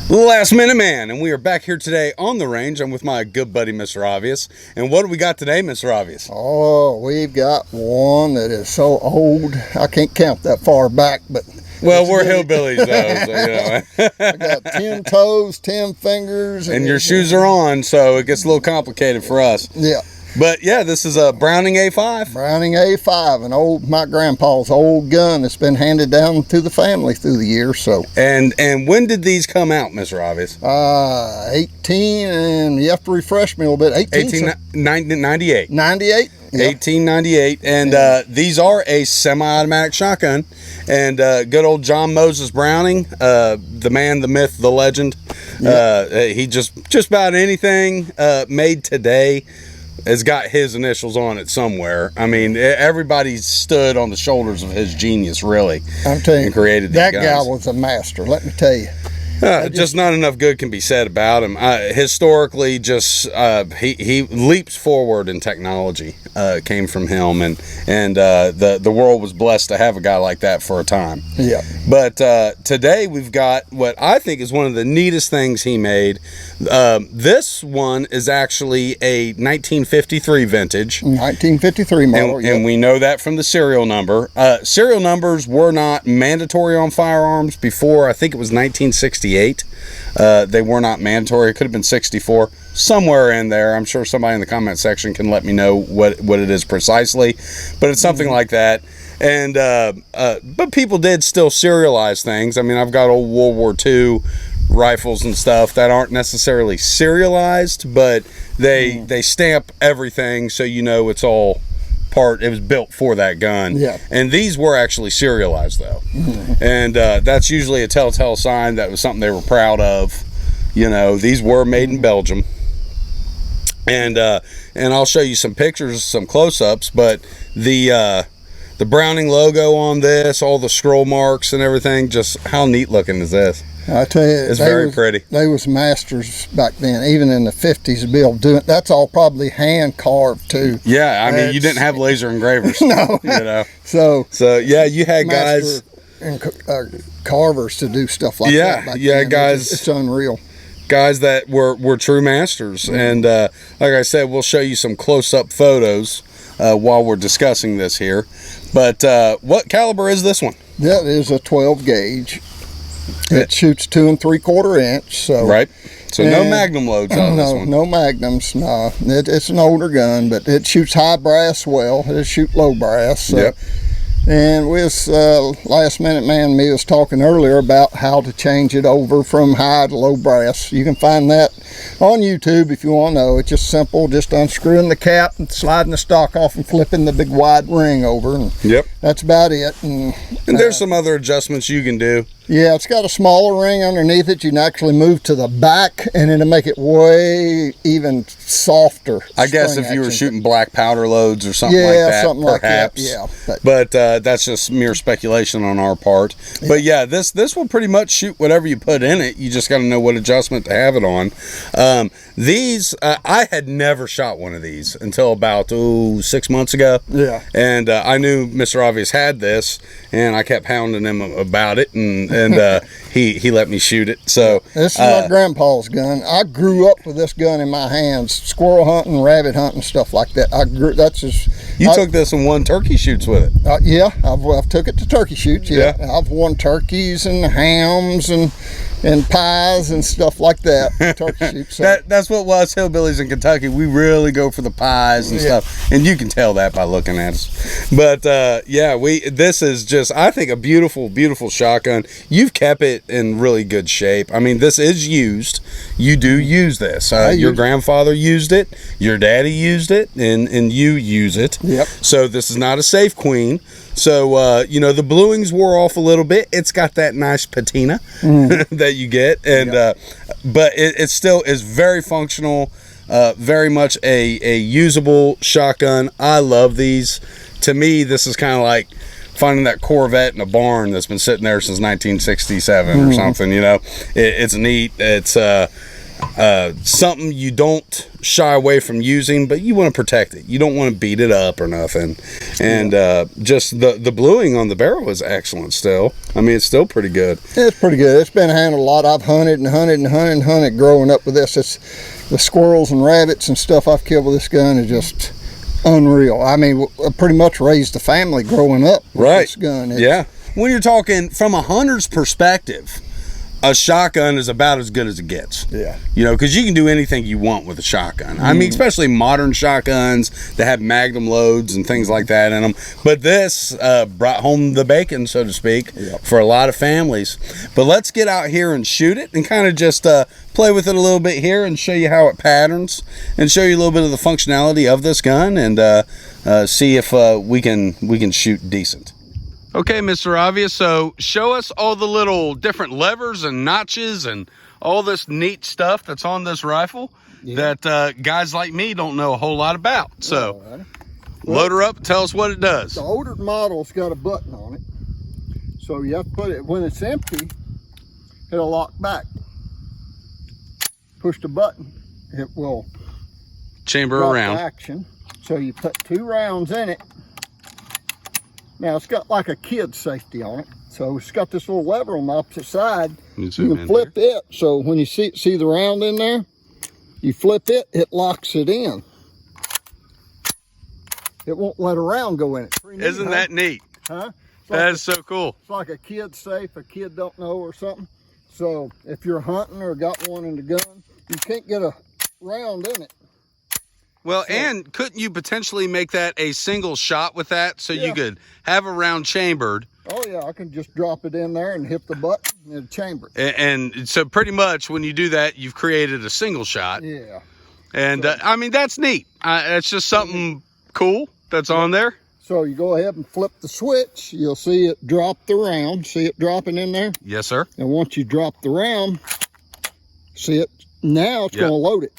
Last Minute Man, and we are back here today on the range. I'm with my good buddy, Mr. Obvious. And what do we got today, Mr. Obvious? Oh, we've got one that is so old, I can't count that far back, but... Well, we're hillbillies, though, so, you know. I got 10 toes, 10 fingers. And your shoes are on, so it gets a little complicated for us. Yeah. But, yeah, this is a Browning A5. Browning A5, my grandpa's old gun that's been handed down to the family through the years, so... And when did these come out, Mr. Obvious? 18, and you have to refresh me a little bit. 1898. 98? Yeah. 1898, and these are a semi-automatic shotgun, and good old John Moses Browning, the man, the myth, the legend. Yep. He just about anything made today has got his initials on it somewhere. I mean, everybody stood on the shoulders of his genius, really. I'm telling you, and created these that guns. guy was a master, let me tell you. Just not enough good can be said about him. Historically, he leaps forward in technology. Came from him, and the world was blessed to have a guy like that for a time. Yeah. But today we've got what I think is one of the neatest things he made. This one is actually a 1953 vintage. 1953 model. And we know that from the serial number. Serial numbers were not mandatory on firearms before, I think it was 1968. They were not mandatory. It could have been 64, somewhere in there. I'm sure somebody in the comment section can let me know what it is precisely, but it's something like that. And but people did still serialize things. I mean, I've got old World War II rifles and stuff that aren't necessarily serialized, but they stamp everything so you know it's all part. It was built for that gun. Yeah. And these were actually serialized though. And that's usually a telltale sign that was something they were proud of. You know, these were made in Belgium. And I'll show you some pictures, some close-ups, but the Browning logo on this, all the scroll marks and everything, just how neat looking is this? I tell you, it's very pretty. They was masters back then, even in the 50s, Bill, doing that's all probably hand carved too. Yeah, I mean, you didn't have laser engravers. No, you know. So yeah, you had guys and carvers to do stuff like that. Back then. Guys. It's unreal. Guys that were true masters, and like I said, we'll show you some close-up photos while we're discussing this here. But what caliber is this one? That is a 12 gauge. It shoots 2 3/4 inch. So right. So no magnum loads on this one. No magnums. No, it's an older gun, but it shoots high brass well. It shoots low brass. So. Yep. And with Last Minute Man, me was talking earlier about how to change it over from high to low brass. You can find that on YouTube if you want to know. It's just simple, just unscrewing the cap and sliding the stock off and flipping the big wide ring over. And yep. That's about it. And there's some other adjustments you can do. Yeah, it's got a smaller ring underneath it. You can actually move to the back, and it'll make it way even softer. I guess if you were shooting black powder loads or something like that, something perhaps. Like that, yeah. But that's just mere speculation on our part. Yeah. But yeah, this will pretty much shoot whatever you put in it. You just got to know what adjustment to have it on. These, I had never shot one of these until about 6 months ago. Yeah. And I knew Mr. Obvious had this, and I kept hounding him about it, and he let me shoot it. So this is my grandpa's gun. I grew up with this gun in my hands, squirrel hunting, rabbit hunting, stuff like that. You took this and won turkey shoots with it. Yeah, I've took it to turkey shoots. Yeah. I've won turkeys and hams and pies and stuff like that. Turkey shoots. So. That's what us hillbillies in Kentucky, we really go for the pies and stuff, and you can tell that by looking at us. But this is just, I think, a beautiful shotgun. You've kept it in really good shape. I mean, this is used. You do use this. Your grandfather used it, your daddy used it, and you use it. Yep. So this is not a safe queen. So, the bluings wore off a little bit. It's got that nice patina that you get. And but it still is very functional, very much a usable shotgun. I love these. To me, this is kind of like finding that Corvette in a barn that's been sitting there since 1967 or something. It's neat. It's something you don't shy away from using, but you want to protect it. You don't want to beat it up or nothing. And just the bluing on the barrel is excellent still. I mean, it's still pretty good. It's pretty good. It's been handled a lot. I've hunted and hunted and hunted and hunted growing up with this. It's the squirrels and rabbits and stuff I've killed with this gun is just unreal. I mean, I pretty much raised a family growing up with this gun. Yeah. When you're talking from a hunter's perspective, a shotgun is about as good as it gets. Yeah. You know, because you can do anything you want with a shotgun. I mean, especially modern shotguns that have magnum loads and things like that in them. But this brought home the bacon, so to speak, for a lot of families. But let's get out here and shoot it and kind of just play with it a little bit here and show you how it patterns and show you a little bit of the functionality of this gun and see if we can shoot decent. Okay, Mr. Obvious, so show us all the little different levers and notches and all this neat stuff that's on this rifle that guys like me don't know a whole lot about. So load her up and tell us what it does. The older model's got a button on it. So you have to put it, when it's empty, it'll lock back. Push the button, it will chamber drop around. to action. So you put 2 rounds in it. Now it's got like a kid safety on it. So it's got this little lever on the opposite side. You can flip it. So when you see the round in there, you flip it, it locks it in. It won't let a round go in it. Isn't that neat? Huh? That is so cool. It's like a kid safe, a kid don't know or something. So if you're hunting or got one in the gun, you can't get a round in it. Well, and couldn't you potentially make that a single shot with that so you could have a round chambered? Oh yeah, I can just drop it in there and hit the button and it'll chamber it. And so pretty much when you do that, you've created a single shot. Yeah. And I mean, that's neat. It's just something cool that's on there. So you go ahead and flip the switch. You'll see it drop the round. See it dropping in there? Yes, sir. And once you drop the round, see it? Now it's going to load it.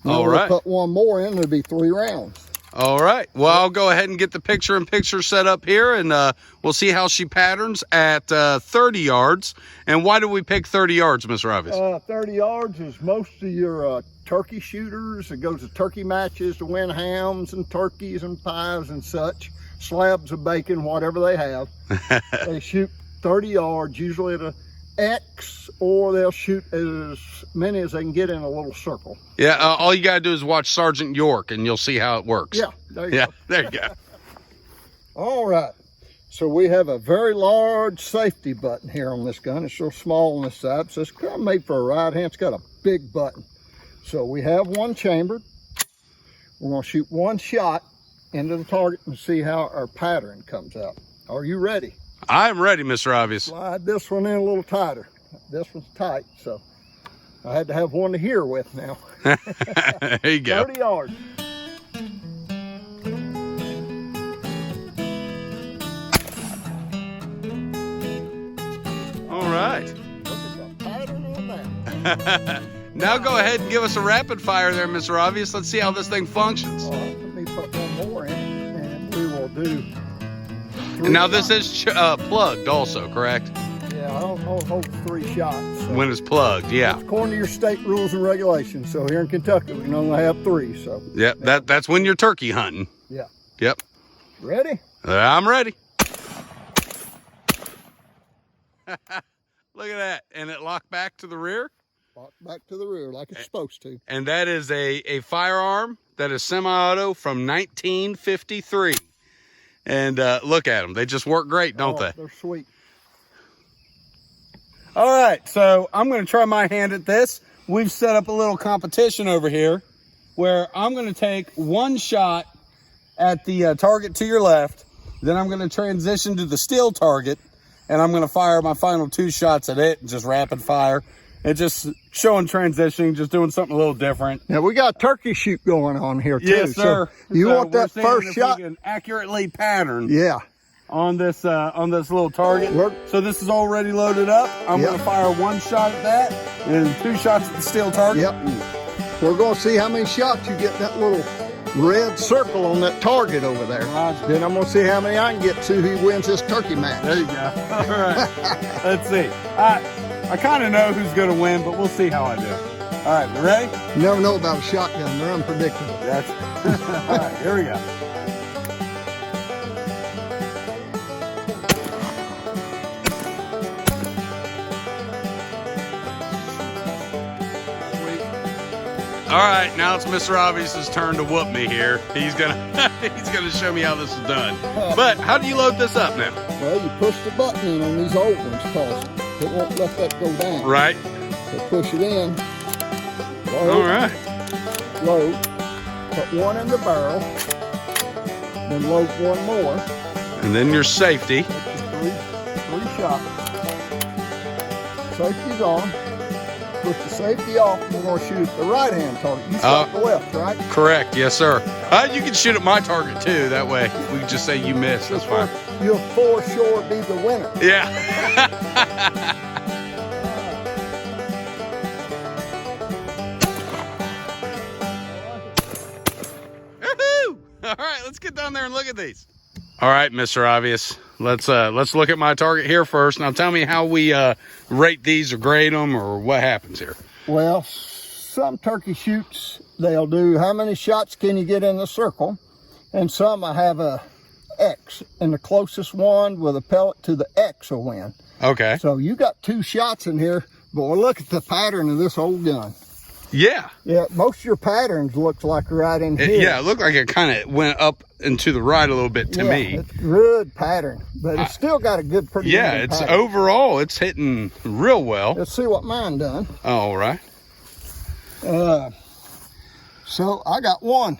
Now All right. We'll put one more in, it'll be 3 rounds. All right. Well, I'll go ahead and get the picture-in-picture set up here, and we'll see how she patterns at 30 yards. And why do we pick 30 yards, Mr. Obvious? 30 yards is most of your turkey shooters. It goes to turkey matches to win hams and turkeys and pies and such. Slabs of bacon, whatever they have. They shoot 30 yards, usually at a X, or they'll shoot as many as they can get in a little circle. Yeah, all you gotta do is watch Sergeant York and you'll see how it works. Yeah, there you go. There you go. All right, so we have a very large safety button here on this gun. It's so small on this side, so it's kind of made for a right hand. It's got a big button. So we have one chambered. We're gonna shoot one shot into the target and see how our pattern comes out. Are you ready? I'm ready, Mr. Obvious. Slide this one in a little tighter. This one's tight, so I had to have one to hear with now. There you go. 30 yards. All right. Look at the pattern on that. Now go ahead and give us a rapid fire there, Mr. Obvious. Let's see how this thing functions. All right, let me put one more in, and we will do. And now this is plugged also, correct? Yeah, I'll hold 3 shots. So. When it's plugged, yeah. According to your state rules and regulations. So here in Kentucky, we can only have 3. So. Yeah, that's when you're turkey hunting. Yeah. Yep. Ready? I'm ready. Look at that. And it locked back to the rear? Locked back to the rear like it's supposed to. And that is a firearm that is semi-auto from 1953. And look at them. They just work great, don't they? They're sweet. All right, so I'm going to try my hand at this. We've set up a little competition over here where I'm going to take one shot at the target to your left. Then I'm going to transition to the steel target, and I'm going to fire my final 2 shots at it, just rapid fire. And just showing transitioning, just doing something a little different. Now we got turkey shoot going on here too. Yes, sir. So you want that first shot? We can accurately pattern. Yeah. On this little target. So this is already loaded up. I'm going to fire 1 shot at that and 2 shots at the steel target. Yep. We're going to see how many shots you get that little red circle on that target over there. Then I'm going to see how many I can get to who wins this turkey match. There you go. All right. Let's see. I kind of know who's going to win, but we'll see how I do. All right, we ready? You never know about a shotgun. They're unpredictable. That's all right. Here we go. All right, now it's Mr. Obvious's turn to whoop me here. He's gonna show me how this is done. But how do you load this up now? Well, you push the button in on these old ones because it won't let that go down. Right. So push it in. Load, All right. load. Put one in the barrel. Then load one more. And then your safety. Three shots. Safety's on. Push the safety off. We're going to shoot the right-hand target. You shot the left, right? Correct. Yes, sir. You can shoot at my target too. That way we can just say you missed. That's fine. You'll for sure be the winner. Yeah. All right, let's get down there and look at these. All right, Mr. Obvious. Let's look at my target here first. Now tell me how we rate these or grade them or what happens here. Well, some turkey shoots, they'll do how many shots can you get in the circle, and some I have a X, and the closest one with a pellet to the X will win. Okay. So you got 2 shots in here. Boy, look at the pattern of this old gun. Yeah. Yeah, most of your patterns looks like right in here. Yeah, it looked like it kind of went up and to the right a little bit to me. It's good pattern, but it's still got a good, pretty Yeah, even it's pattern. overall, it's hitting real well. Let's see what mine done. All right. So I got 1.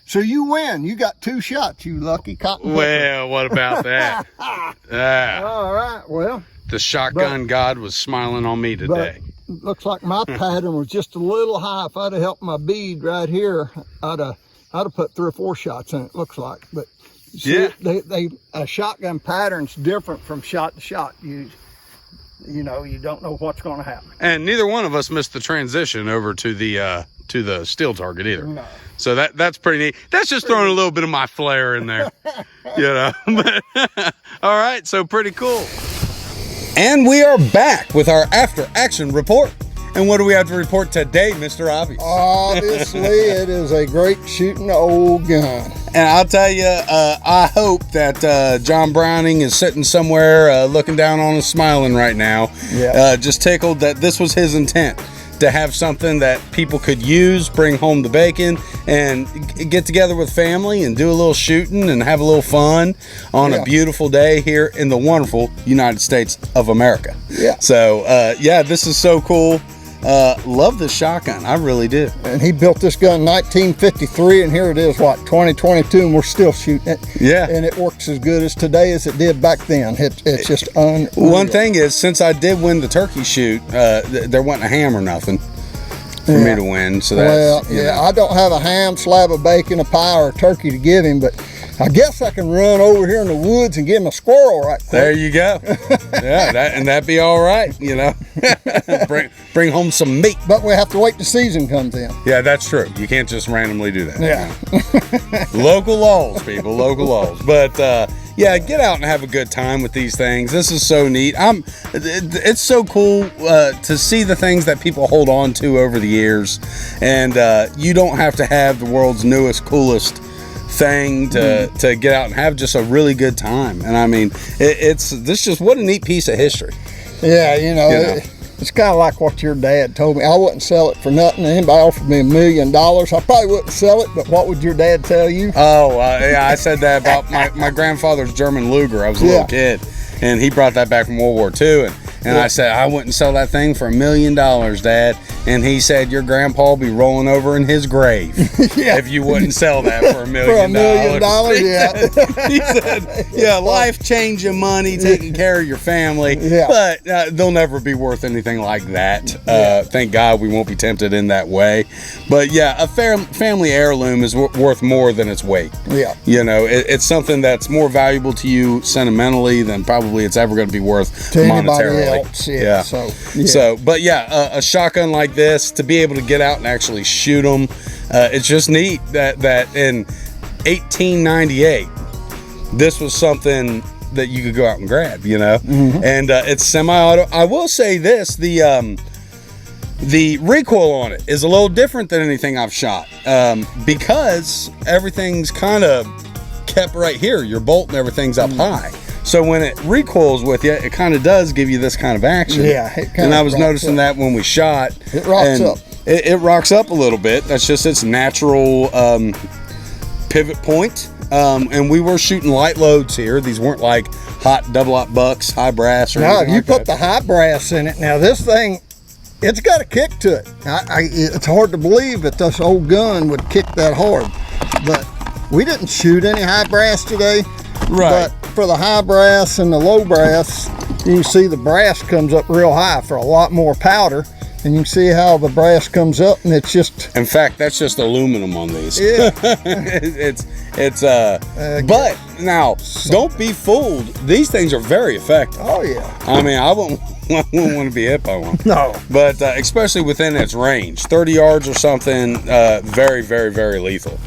So you win. You got 2 shots, you lucky cotton. Well, what about that? All right, well. The shotgun god was smiling on me today. Looks like my pattern was just a little high. If I'd have helped my bead right here, I'd have put 3 or 4 shots in it, looks like. But see, yeah, a shotgun pattern's different from shot to shot. You know, you don't know what's going to happen. And neither one of us missed the transition over to the steel target either. No. So that's pretty neat. That's just throwing a little bit of my flair in there, you know. But, all right, so pretty cool. And we are back with our after action report. And what do we have to report today, Mr. Obvious? Obviously, it is a great shooting old gun. And I'll tell you, I hope that John Browning is sitting somewhere looking down on us smiling right now. Yeah. Just tickled that this was his intent, to have something that people could use, bring home the bacon, and get together with family and do a little shooting and have a little fun on a beautiful day here in the wonderful United States of America. Yeah. So, yeah, this is so cool. Love this shotgun. I really do. And he built this gun in 1953, and here it is, what, 2022, and we're still shooting it. Yeah. And it works as good as today as it did back then. It's just unreal. One thing is, since I did win the turkey shoot, there wasn't a ham or nothing for me to win. So that's, I don't have a ham, slab of bacon, a pie, or a turkey to give him, but I guess I can run over here in the woods and give him a squirrel right quick. There you go. Yeah, that'd be all right, you know. bring home some meat. But we have to wait till season comes in. Yeah, that's true. You can't just randomly do that. Yeah. Local laws, people, local laws. But yeah, get out and have a good time with these things. This is so neat. It's so cool to see the things that people hold on to over the years, and you don't have to have the world's newest, coolest thing to get out and have just a really good time. And I mean, this just what a neat piece of history. Yeah, you know. It's kind of like what your dad told me. I wouldn't sell it for nothing. Anybody offered me $1 million, I probably wouldn't sell it, but what would your dad tell you? Oh, yeah, I said that about my grandfather's German Luger. I was a little kid, and he brought that back from World War II, and I said, I wouldn't sell that thing for $1 million, Dad. And he said, your grandpa will be rolling over in his grave if you wouldn't sell that for $1 million. For $1 million, yeah. He said, yeah, life-changing money, taking care of your family, but they'll never be worth anything like that. Thank God we won't be tempted in that way. But yeah, a family heirloom is worth more than its weight. Yeah. You know, it's something that's more valuable to you sentimentally than probably it's ever going to be worth monetarily. Else, yeah. So, but yeah, a shotgun like this, to be able to get out and actually shoot them, it's just neat that in 1898, this was something that you could go out and grab, you know. And it's semi-auto. I will say this: the The recoil on it is a little different than anything I've shot, because everything's kind of kept right here. Your bolt and everything's up high. So when it recoils with you, it kind of does give you this kind of action. Yeah, and I was noticing that when we shot. It rocks up. It rocks up a little bit. That's just its natural pivot point. And we were shooting light loads here. These weren't like hot double-aught bucks, high brass or No, anything you like put that. the high brass in it. Now this thing, it's got a kick to it. It's hard to believe that this old gun would kick that hard. But we didn't shoot any high brass today. Right. But for the high brass and the low brass, you can see the brass comes up real high for a lot more powder. And you can see how the brass comes up, and it's just... In fact, that's just aluminum on these. Yeah. But now, don't be fooled. These things are very effective. Oh, yeah. I mean, I wouldn't want to be hit by one. No. But especially within its range, 30 yards or something, very, very, very lethal.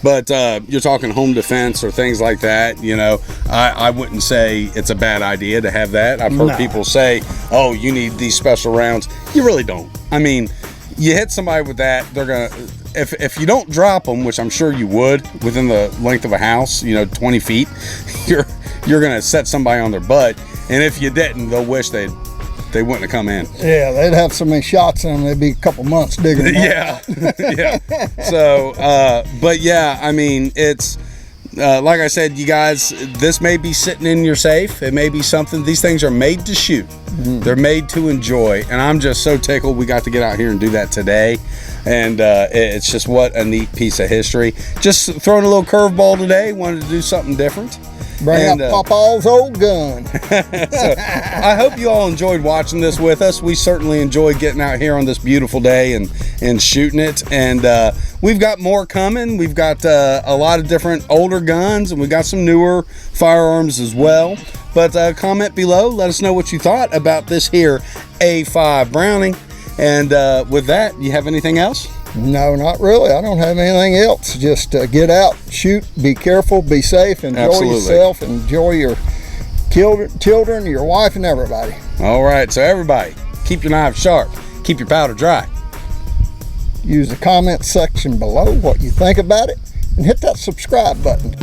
But you're talking home defense or things like that, you know, I wouldn't say it's a bad idea to have that. I've heard people say, oh, you need these special rounds. You really don't. I mean, you hit somebody with that, they're going to, if you don't drop them, which I'm sure you would within the length of a house, you know, 20 feet, you're going to set somebody on their butt. And if you didn't, they'll wish they wouldn't have come in. Yeah, they'd have so many shots in them, they'd be a couple months digging them Yeah, yeah. So, but yeah, I mean, it's like I said, you guys, this may be sitting in your safe. It may be something. These things are made to shoot. They're made to enjoy, and I'm just so tickled we got to get out here and do that today. And it's just what a neat piece of history. Just throwing a little curveball today. Wanted to do something different. Bring out Papa's old gun. So I hope you all enjoyed watching this with us. We certainly enjoyed getting out here on this beautiful day and shooting it. And we've got more coming. We've got a lot of different older guns, and we got some newer firearms as well. But comment below. Let us know what you thought about this here A5 Browning. And with that, you have anything else? No, not really. I don't have anything else. Just get out, shoot, be careful, be safe, enjoy yourself, enjoy your children, your wife, and everybody. All right, so everybody, keep your knives sharp, keep your powder dry. Use the comment section below what you think about it, and hit that subscribe button.